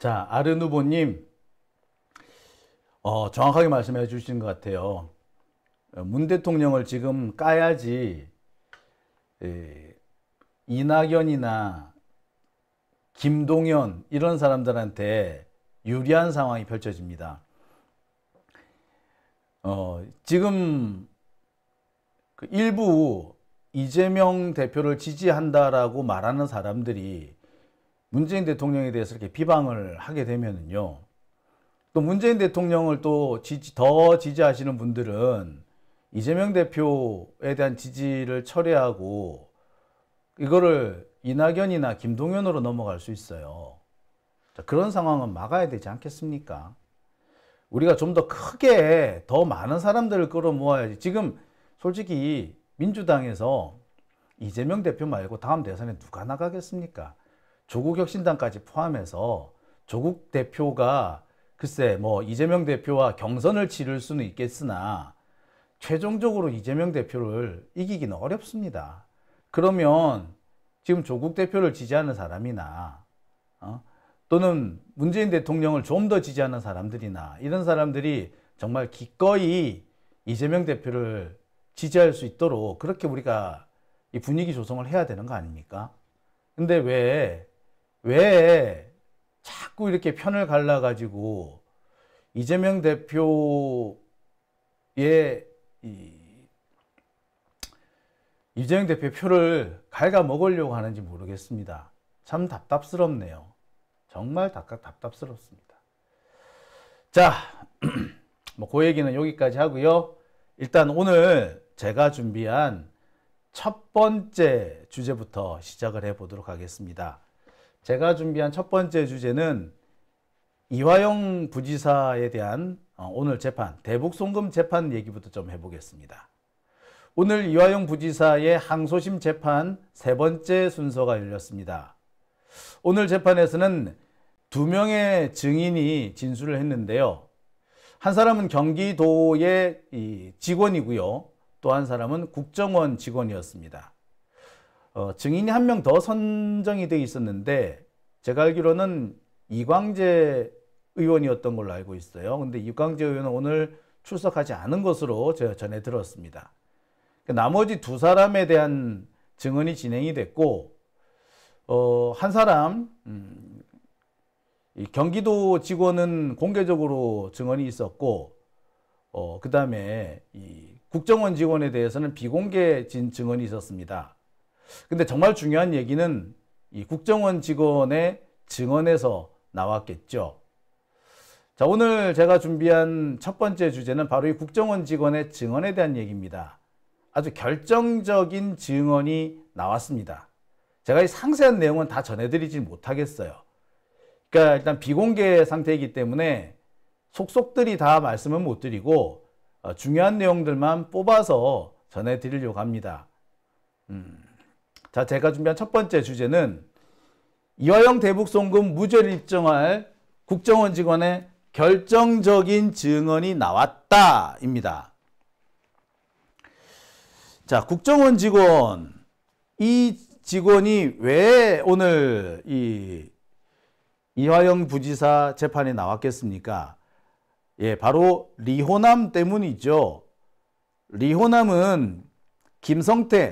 자, 아른 후보님, 정확하게 말씀해 주신 것 같아요. 문 대통령을 지금 까야지, 이낙연이나 김동연, 이런 사람들한테 유리한 상황이 펼쳐집니다. 지금 일부 이재명 대표를 지지한다라고 말하는 사람들이 문재인 대통령에 대해서 이렇게 비방을 하게 되면은요, 또 문재인 대통령을 또 더 지지하시는 분들은 이재명 대표에 대한 지지를 철회하고 이거를 이낙연이나 김동연으로 넘어갈 수 있어요. 자, 그런 상황은 막아야 되지 않겠습니까? 우리가 좀 더 크게 더 많은 사람들을 끌어모아야지. 지금 솔직히 민주당에서 이재명 대표 말고 다음 대선에 누가 나가겠습니까? 조국 혁신당까지 포함해서 조국 대표가 글쎄 뭐 이재명 대표와 경선을 치를 수는 있겠으나 최종적으로 이재명 대표를 이기기는 어렵습니다. 그러면 지금 조국 대표를 지지하는 사람이나 또는 문재인 대통령을 좀 더 지지하는 사람들이나 이런 사람들이 정말 기꺼이 이재명 대표를 지지할 수 있도록 그렇게 우리가 이 분위기 조성을 해야 되는 거 아닙니까? 근데 왜 자꾸 이렇게 편을 갈라가지고 이재명 대표의 이재명 대표 표를 갉아먹으려고 하는지 모르겠습니다. 참 답답스럽네요. 정말 답답스럽습니다. 자, 뭐 그 얘기는 여기까지 하고요. 일단 오늘 제가 준비한 첫 번째 주제부터 시작을 해보도록 하겠습니다. 제가 준비한 첫 번째 주제는 이화영 부지사에 대한 오늘 재판, 대북송금 재판 얘기부터 좀 해보겠습니다. 오늘 이화영 부지사의 항소심 재판 세 번째 순서가 열렸습니다. 오늘 재판에서는 2명의 증인이 진술을 했는데요. 한 사람은 경기도의 직원이고요. 또 한 사람은 국정원 직원이었습니다. 증인이 한 명 더 선정이 되어 있었는데 제가 알기로는 이광재 의원이었던 걸로 알고 있어요. 근데 이광재 의원은 오늘 출석하지 않은 것으로 제가 전해 들었습니다. 나머지 두 사람에 대한 증언이 진행이 됐고 한 사람 이 경기도 직원은 공개적으로 증언이 있었고 그 다음에 이 국정원 직원에 대해서는 비공개 증언이 있었습니다. 근데 정말 중요한 얘기는 이 국정원 직원의 증언에서 나왔겠죠. 자, 오늘 제가 준비한 첫 번째 주제는 바로 이 국정원 직원의 증언에 대한 얘기입니다. 아주 결정적인 증언이 나왔습니다. 제가 이 상세한 내용은 다 전해드리지 못하겠어요. 그러니까 일단 비공개 상태이기 때문에 속속들이 다 말씀은 못 드리고 중요한 내용들만 뽑아서 전해드리려고 합니다. 자, 제가 준비한 첫 번째 주제는 이화영 대북송금 무죄를 입증할 국정원 직원의 결정적인 증언이 나왔다입니다. 자, 국정원 직원, 이 직원이 왜 오늘 이화영 부지사 재판에 나왔겠습니까? 예, 바로 리호남 때문이죠. 리호남은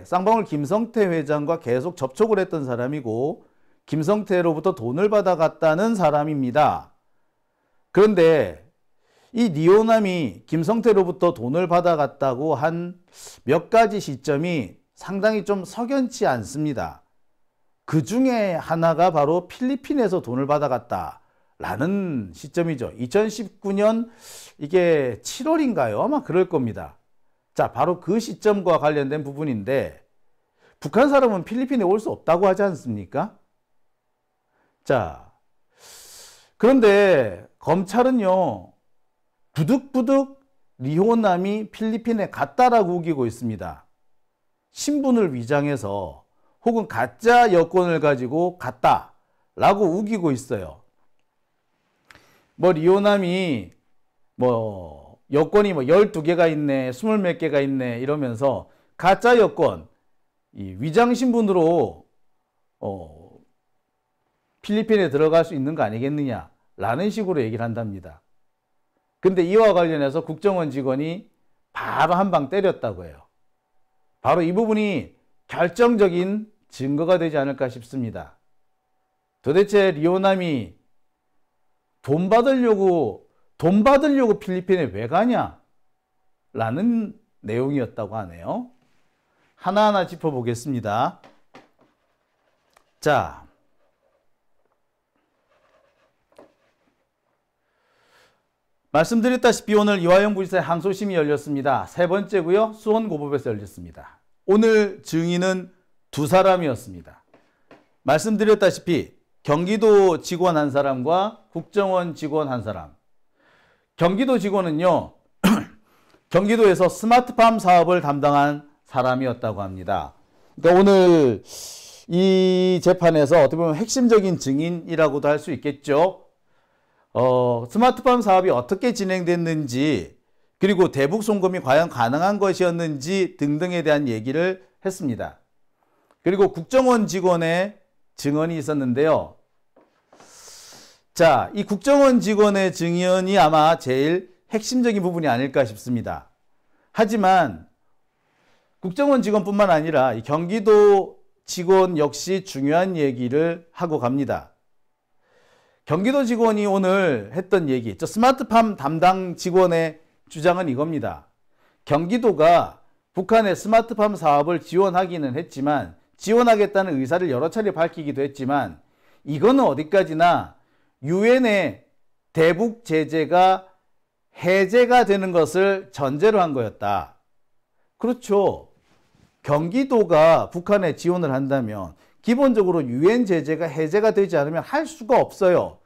쌍방울 김성태 회장과 계속 접촉을 했던 사람이고 김성태로부터 돈을 받아갔다는 사람입니다. 그런데 이 리호남이 김성태로부터 돈을 받아갔다고 한 몇 가지 시점이 상당히 좀 석연치 않습니다. 그 중에 하나가 바로 필리핀에서 돈을 받아갔다라는 시점이죠. 2019년 이게 7월인가요? 아마 그럴 겁니다. 자, 바로 그 시점과 관련된 부분인데 북한 사람은 필리핀에 올 수 없다고 하지 않습니까? 자, 그런데 검찰은요, 부득부득 리호남이 필리핀에 갔다라고 우기고 있습니다. 신분을 위장해서 혹은 가짜 여권을 가지고 갔다라고 우기고 있어요. 리호남이 여권이 12개가 있네, 20몇 개가 있네 이러면서 가짜 여권, 이 위장 신분으로 필리핀에 들어갈 수 있는 거 아니겠느냐 라는 식으로 얘기를 한답니다. 근데 이와 관련해서 국정원 직원이 바로 한 방 때렸다고 해요. 바로 이 부분이 결정적인 증거가 되지 않을까 싶습니다. 도대체 리오남이 돈 받으려고 필리핀에 왜 가냐? 라는 내용이었다고 하네요. 하나하나 짚어보겠습니다. 자, 말씀드렸다시피 오늘 이화영 부지사의 항소심이 열렸습니다. 세 번째고요. 수원고법에서 열렸습니다. 오늘 증인은 두 사람이었습니다. 말씀드렸다시피 경기도 직원 한 사람과 국정원 직원 한 사람. 경기도 직원은요. 경기도에서 스마트팜 사업을 담당한 사람이었다고 합니다. 그러니까 오늘 이 재판에서 어떻게 보면 핵심적인 증인이라고도 할 수 있겠죠. 스마트팜 사업이 어떻게 진행됐는지 그리고 대북 송금이 과연 가능한 것이었는지 등등에 대한 얘기를 했습니다. 그리고 국정원 직원의 증언이 있었는데요. 자, 이 국정원 직원의 증언이 아마 제일 핵심적인 부분이 아닐까 싶습니다. 하지만 국정원 직원뿐만 아니라 이 경기도 직원 역시 중요한 얘기를 하고 갑니다. 경기도 직원이 오늘 했던 얘기, 저 스마트팜 담당 직원의 주장은 이겁니다. 경기도가 북한의 스마트팜 사업을 지원하기는 했지만, 지원하겠다는 의사를 여러 차례 밝히기도 했지만, 이거는 어디까지나 유엔의 대북 제재가 해제가 되는 것을 전제로 한 거였다. 그렇죠. 경기도가 북한에 지원을 한다면 기본적으로 유엔 제재가 해제가 되지 않으면 할 수가 없어요.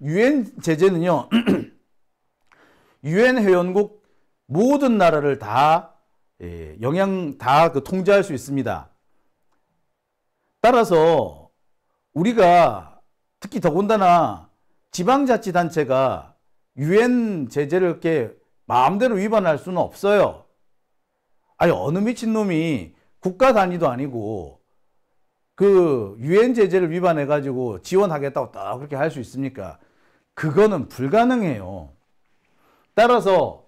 유엔 제재는요. 유엔 회원국 모든 나라를 다 통제할 수 있습니다. 따라서 우리가 특히 더군다나 지방자치단체가 유엔 제재를 이렇게 마음대로 위반할 수는 없어요. 아니 어느 미친놈이 국가 단위도 아니고 그 유엔 제재를 위반해 가지고 지원하겠다고 딱 그렇게 할 수 있습니까? 그거는 불가능해요. 따라서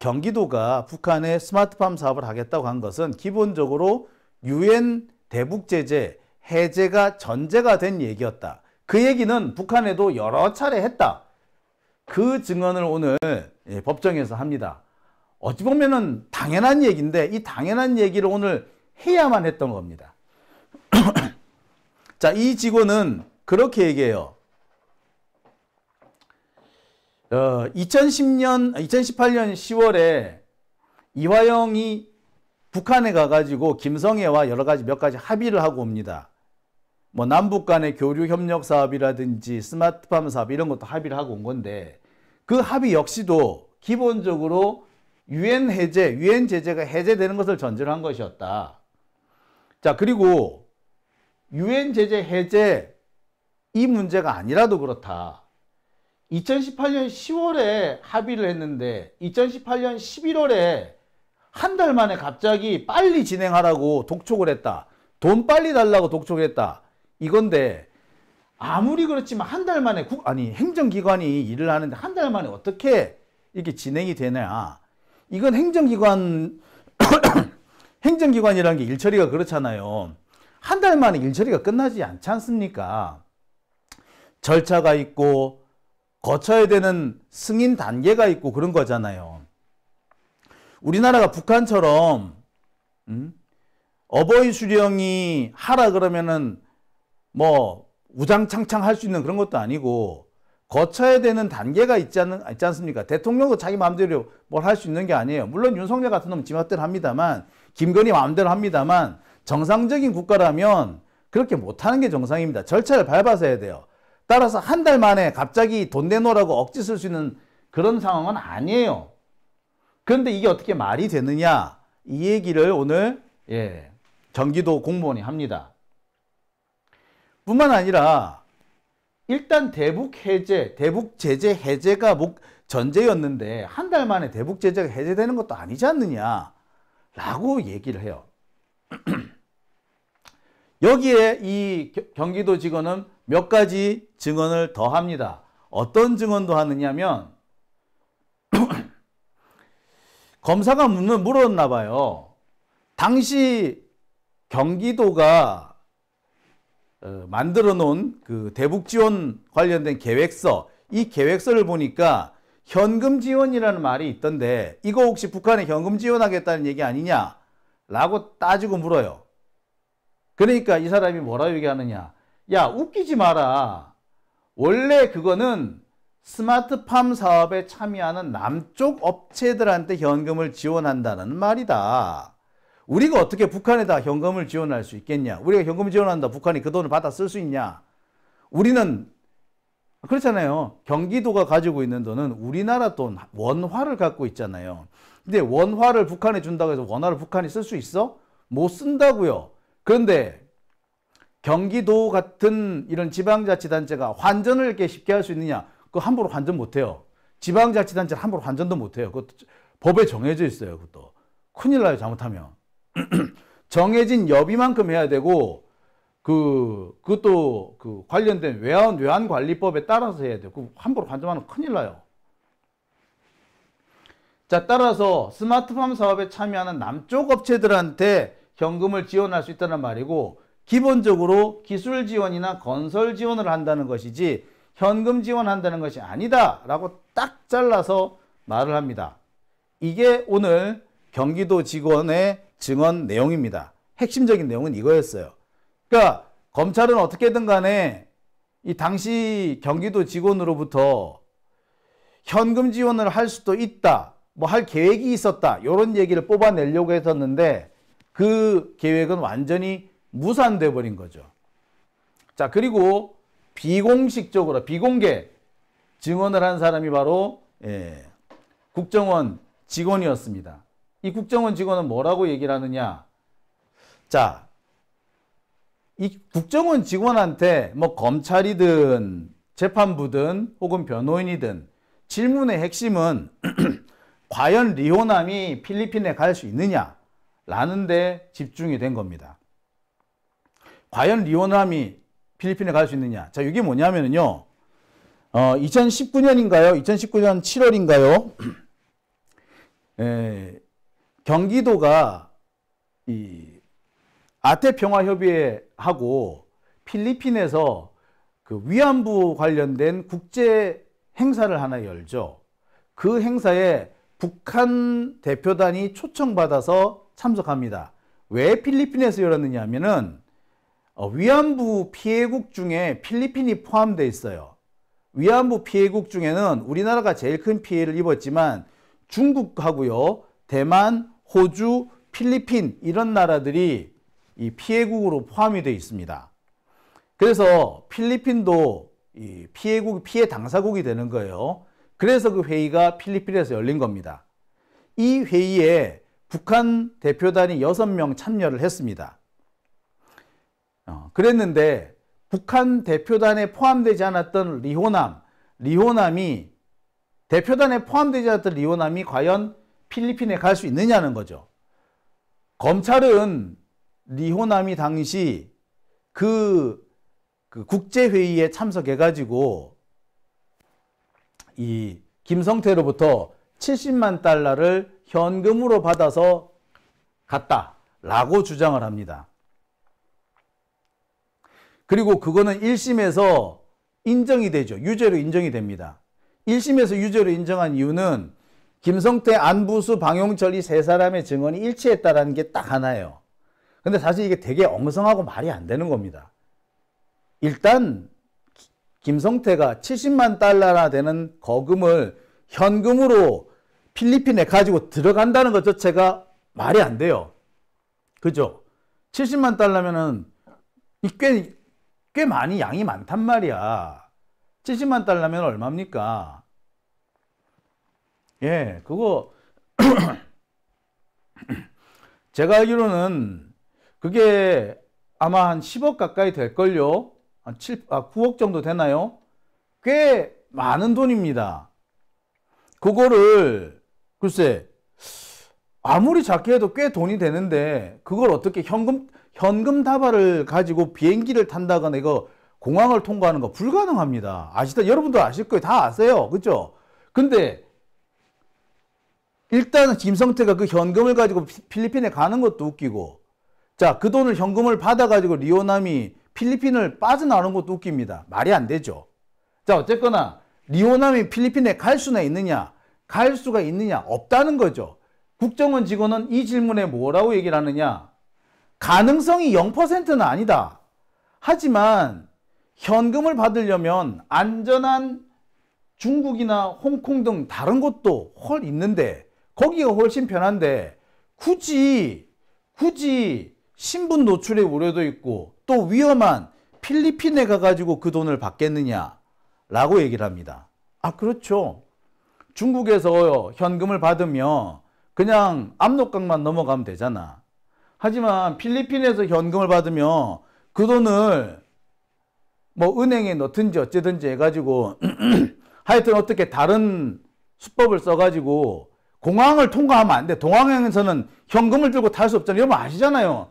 경기도가 북한의 스마트팜 사업을 하겠다고 한 것은 기본적으로 유엔 대북 제재 해제가 전제가 된 얘기였다. 그 얘기는 북한에도 여러 차례 했다. 그 증언을 오늘 법정에서 합니다. 어찌 보면은 당연한 얘기인데 이 당연한 얘기를 오늘 해야만 했던 겁니다. 자, 이 직원은 그렇게 얘기해요. 2018년 10월에 이화영이 북한에 가가지고 김성애와 여러 가지 몇 가지 합의를 하고 옵니다. 뭐 남북 간의 교류 협력 사업이라든지 스마트팜 사업 이런 것도 합의를 하고 온 건데 그 합의 역시도 기본적으로 유엔 제재가 해제되는 것을 전제로 한 것이었다. 자, 그리고 유엔 제재 해제 이 문제가 아니라도 그렇다. 2018년 10월에 합의를 했는데 2018년 11월에 한 달 만에 갑자기 빨리 진행하라고 독촉을 했다. 돈 빨리 달라고 독촉을 했다. 이건데 아무리 그렇지만 한 달 만에 행정기관이 일을 하는데 한 달 만에 어떻게 이렇게 진행이 되냐. 이건 행정기관이라는 게 일처리가 그렇잖아요. 한 달 만에 일처리가 끝나지 않지 않습니까? 절차가 있고 거쳐야 되는 승인 단계가 있고 그런 거잖아요. 우리나라가 북한처럼 어버이 수령이 하라 그러면은 뭐 우장창창 할 수 있는 그런 것도 아니고 거쳐야 되는 단계가 있지 않습니까? 대통령도 자기 마음대로 뭘 할 수 있는 게 아니에요. 물론 윤석열 같은 놈은 지 마음대로 합니다만, 김건희 마음대로 합니다만, 정상적인 국가라면 그렇게 못하는 게 정상입니다. 절차를 밟아서 해야 돼요. 따라서 한 달 만에 갑자기 돈 내놓으라고 억지 쓸 수 있는 그런 상황은 아니에요. 그런데 이게 어떻게 말이 되느냐, 이 얘기를 오늘 경기도 공무원이 합니다. 뿐만 아니라 일단 대북 제재 해제가 전제였는데 한 달 만에 대북 제재가 해제되는 것도 아니지 않느냐 라고 얘기를 해요. 여기에 이 경기도 직원은 몇 가지 증언을 더 합니다. 어떤 증언도 하느냐면 검사가 물었나 봐요. 당시 경기도가 만들어 놓은 그 대북 지원 관련된 계획서, 이 계획서를 보니까 현금 지원이라는 말이 있던데 이거 혹시 북한에 현금 지원하겠다는 얘기 아니냐? 라고 따지고 물어요. 그러니까 이 사람이 뭐라고 얘기하느냐? 야, 웃기지 마라. 원래 그거는 스마트팜 사업에 참여하는 남쪽 업체들한테 현금을 지원한다는 말이다. 우리가 어떻게 북한에다 현금을 지원할 수 있겠냐? 우리가 현금 지원한다. 북한이 그 돈을 받아 쓸 수 있냐? 우리는 그렇잖아요. 경기도가 가지고 있는 돈은 우리나라 돈, 원화를 갖고 있잖아요. 근데 원화를 북한에 준다고 해서 원화를 북한이 쓸 수 있어? 못 쓴다고요. 그런데 경기도 같은 이런 지방자치단체가 환전을 이렇게 쉽게 할 수 있느냐? 그거 함부로 환전 못 해요. 지방자치단체는 함부로 환전도 못 해요. 그것도 법에 정해져 있어요. 그것도. 큰일 나요, 잘못하면. 정해진 여비만큼 해야 되고, 그것도 그 관련된 외환관리법에 따라서 해야 돼요. 그 함부로 환전하면 큰일 나요. 자, 따라서 스마트팜 사업에 참여하는 남쪽 업체들한테 현금을 지원할 수 있다는 말이고, 기본적으로 기술 지원이나 건설 지원을 한다는 것이지 현금 지원한다는 것이 아니다 라고 딱 잘라서 말을 합니다. 이게 오늘 경기도 직원의 증언 내용입니다. 핵심적인 내용은 이거였어요. 그러니까 검찰은 어떻게든 간에 이 당시 경기도 직원으로부터 현금 지원을 할 수도 있다, 뭐 할 계획이 있었다, 이런 얘기를 뽑아내려고 했었는데 그 계획은 완전히 무산돼 버린 거죠. 자, 그리고 비공식적으로 비공개 증언을 한 사람이 바로 국정원 직원이었습니다. 이 국정원 직원은 뭐라고 얘기를 하느냐? 자, 이 국정원 직원한테 뭐 검찰이든 재판부든 혹은 변호인이든 질문의 핵심은 과연 리호남이 필리핀에 갈 수 있느냐? 라는 데 집중이 된 겁니다. 과연 리호남이 필리핀에 갈 수 있느냐? 자, 이게 뭐냐면요. 2019년인가요? 2019년 7월인가요? 경기도가 이 아태평화협의회하고 필리핀에서 그 위안부 관련된 국제 행사를 하나 열죠. 그 행사에 북한 대표단이 초청받아서 참석합니다. 왜 필리핀에서 열었느냐 하면은 위안부 피해국 중에 필리핀이 포함되어 있어요. 위안부 피해국 중에는 우리나라가 제일 큰 피해를 입었지만 중국하고요, 대만, 호주, 필리핀 이런 나라들이 이 피해국으로 포함이 되어 있습니다. 그래서 필리핀도 이 피해 당사국이 되는 거예요. 그래서 그 회의가 필리핀에서 열린 겁니다. 이 회의에 북한 대표단이 6명 참여를 했습니다. 그랬는데 북한 대표단에 포함되지 않았던 리호남이 대표단에 포함되지 않았던 리호남이 과연 필리핀에 갈 수 있느냐는 거죠. 검찰은 리호남이 당시 그 국제회의에 참석해가지고 이 김성태로부터 70만 달러를 현금으로 받아서 갔다라고 주장을 합니다. 그리고 그거는 1심에서 인정이 되죠. 유죄로 인정이 됩니다. 1심에서 유죄로 인정한 이유는 김성태, 안부수, 방용철 이 세 사람의 증언이 일치했다는 게 딱 하나예요. 근데 사실 이게 되게 엉성하고 말이 안 되는 겁니다. 일단 김성태가 70만 달러나 되는 거금을 현금으로 필리핀에 가지고 들어간다는 것 자체가 말이 안 돼요. 그죠? 70만 달러면은 꽤 많이 양이 많단 말이야. 70만 달러면 얼마입니까? 예, 그거 제가 알기로는 그게 아마 한 10억 가까이 될걸요. 한 9억 정도 되나요? 꽤 많은 돈입니다. 그거를 글쎄 아무리 작게 해도 꽤 돈이 되는데 그걸 어떻게 현금 다발을 가지고 비행기를 탄다거나 이거 공항을 통과하는 거 불가능합니다. 여러분도 아실 거예요. 다 아세요. 그죠? 근데 일단은 김성태가 그 현금을 가지고 필리핀에 가는 것도 웃기고, 자, 그 돈을 현금을 받아가지고 리오남이 필리핀을 빠져나오는 것도 웃깁니다. 말이 안 되죠. 자, 어쨌거나 리오남이 필리핀에 갈 수나 있느냐? 갈 수가 있느냐? 없다는 거죠. 국정원 직원은 이 질문에 뭐라고 얘기를 하느냐? 가능성이 0%는 아니다. 하지만 현금을 받으려면 안전한 중국이나 홍콩 등 다른 곳도 있는데, 거기가 훨씬 편한데 굳이 신분 노출의 우려도 있고 또 위험한 필리핀에 가가지고 그 돈을 받겠느냐 라고 얘기를 합니다. 아, 그렇죠. 중국에서 현금을 받으면 그냥 압록강만 넘어가면 되잖아. 하지만 필리핀에서 현금을 받으면 그 돈을 뭐 은행에 넣든지 어쩌든지 해가지고 하여튼 어떻게 다른 수법을 써가지고 공항을 통과하면 안 돼. 동항에서는 현금을 들고 탈 수 없잖아요. 여러분 아시잖아요.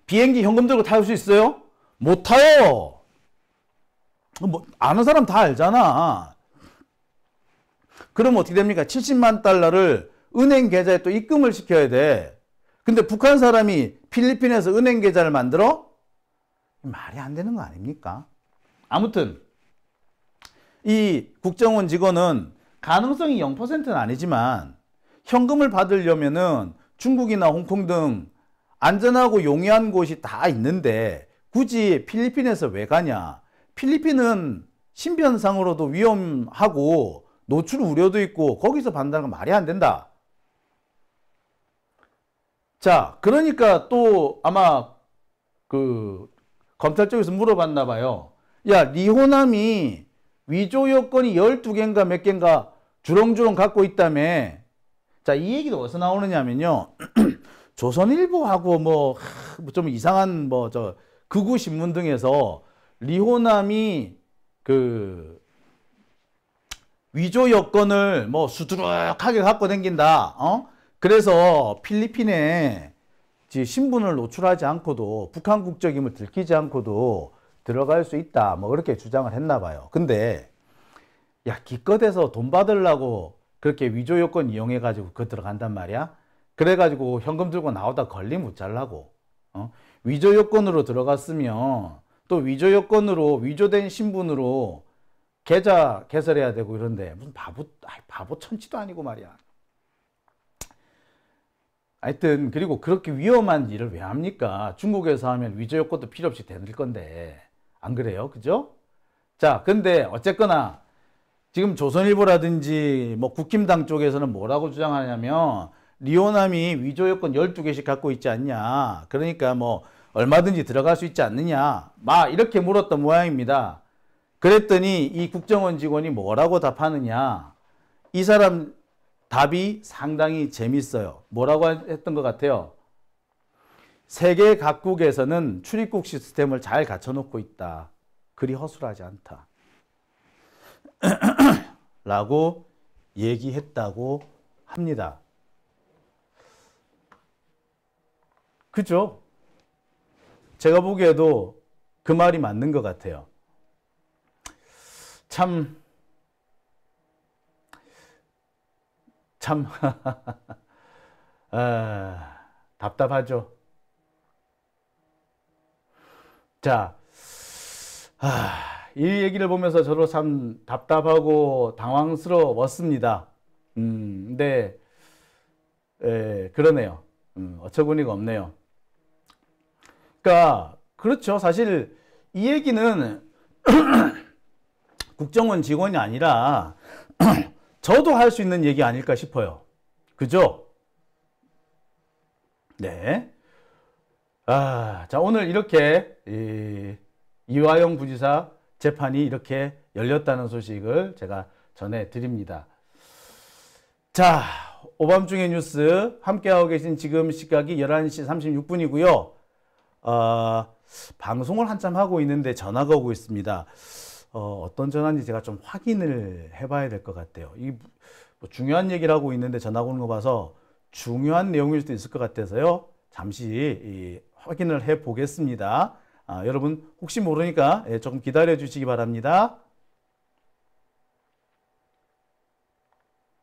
비행기 현금 들고 탈 수 있어요? 못 타요. 뭐 아는 사람 다 알잖아. 그럼 어떻게 됩니까? 70만 달러를 은행 계좌에 또 입금을 시켜야 돼. 근데 북한 사람이 필리핀에서 은행 계좌를 만들어? 말이 안 되는 거 아닙니까? 아무튼 이 국정원 직원은 가능성이 0%는 아니지만 현금을 받으려면은 중국이나 홍콩 등 안전하고 용이한 곳이 다 있는데 굳이 필리핀에서 왜 가냐? 필리핀은 신변상으로도 위험하고 노출 우려도 있고 거기서 받는다는 건 말이 안 된다. 자, 그러니까 또 아마 그 검찰 쪽에서 물어봤나 봐요. 야, 리호남이 위조 여건이 12개인가 몇 개인가 주렁주렁 갖고 있다며. 자, 이 얘기도 어디서 나오느냐면요. 조선일보하고 뭐 좀 이상한 뭐 저 극우 신문 등에서 리호남이 그 위조 여건을 뭐 수두룩하게 갖고 다닌다. 그래서 필리핀에 신분을 노출하지 않고도 북한 국적임을 들키지 않고도 들어갈 수 있다. 뭐 그렇게 주장을 했나 봐요. 근데 야, 기껏해서 돈 받으려고 그렇게 위조 여건 이용해 가지고 그 들어간단 말이야. 그래 가지고 현금 들고 나오다 걸리 못 잘라고. 위조 여건으로 들어갔으면 또 위조 여건으로 위조된 신분으로 계좌 개설해야 되고 이런데 무슨 바보 천치도 아니고 말이야. 하여튼 그리고 그렇게 위험한 일을 왜 합니까? 중국에서 하면 위조 여건도 필요 없이 되는 건데 안 그래요? 그죠? 자, 근데 어쨌거나 지금 조선일보라든지 뭐 국힘당 쪽에서는 뭐라고 주장하냐면 리오남이 위조 여건 12개씩 갖고 있지 않냐. 그러니까 뭐 얼마든지 들어갈 수 있지 않느냐. 막 이렇게 물었던 모양입니다. 그랬더니 이 국정원 직원이 뭐라고 답하느냐. 이 사람 답이 상당히 재밌어요. 뭐라고 했던 것 같아요? 세계 각국에서는 출입국 시스템을 잘 갖춰놓고 있다. 그리 허술하지 않다. 라고 얘기했다고 합니다. 그죠? 제가 보기에도 그 말이 맞는 것 같아요. 참 답답하죠. 자, 이 얘기를 보면서 저도 참 답답하고 당황스러웠습니다. 근데 그러네요. 어처구니가 없네요. 그러니까 그렇죠. 사실 이 얘기는 국정원 직원이 아니라 저도 할 수 있는 얘기 아닐까 싶어요. 그죠? 네. 자, 오늘 이렇게 이화영 부지사 재판이 이렇게 열렸다는 소식을 제가 전해드립니다. 자, 오밤중의 뉴스 함께하고 계신 지금 시각이 11시 36분이고요. 방송을 한참 하고 있는데 전화가 오고 있습니다. 어떤 전화인지 제가 좀 확인을 해봐야 될 것 같아요. 뭐 중요한 얘기를 하고 있는데 전화가 오는 거 봐서 중요한 내용일 수도 있을 것 같아서요. 잠시 확인을 해 보겠습니다. 여러분 혹시 모르니까 조금 기다려 주시기 바랍니다.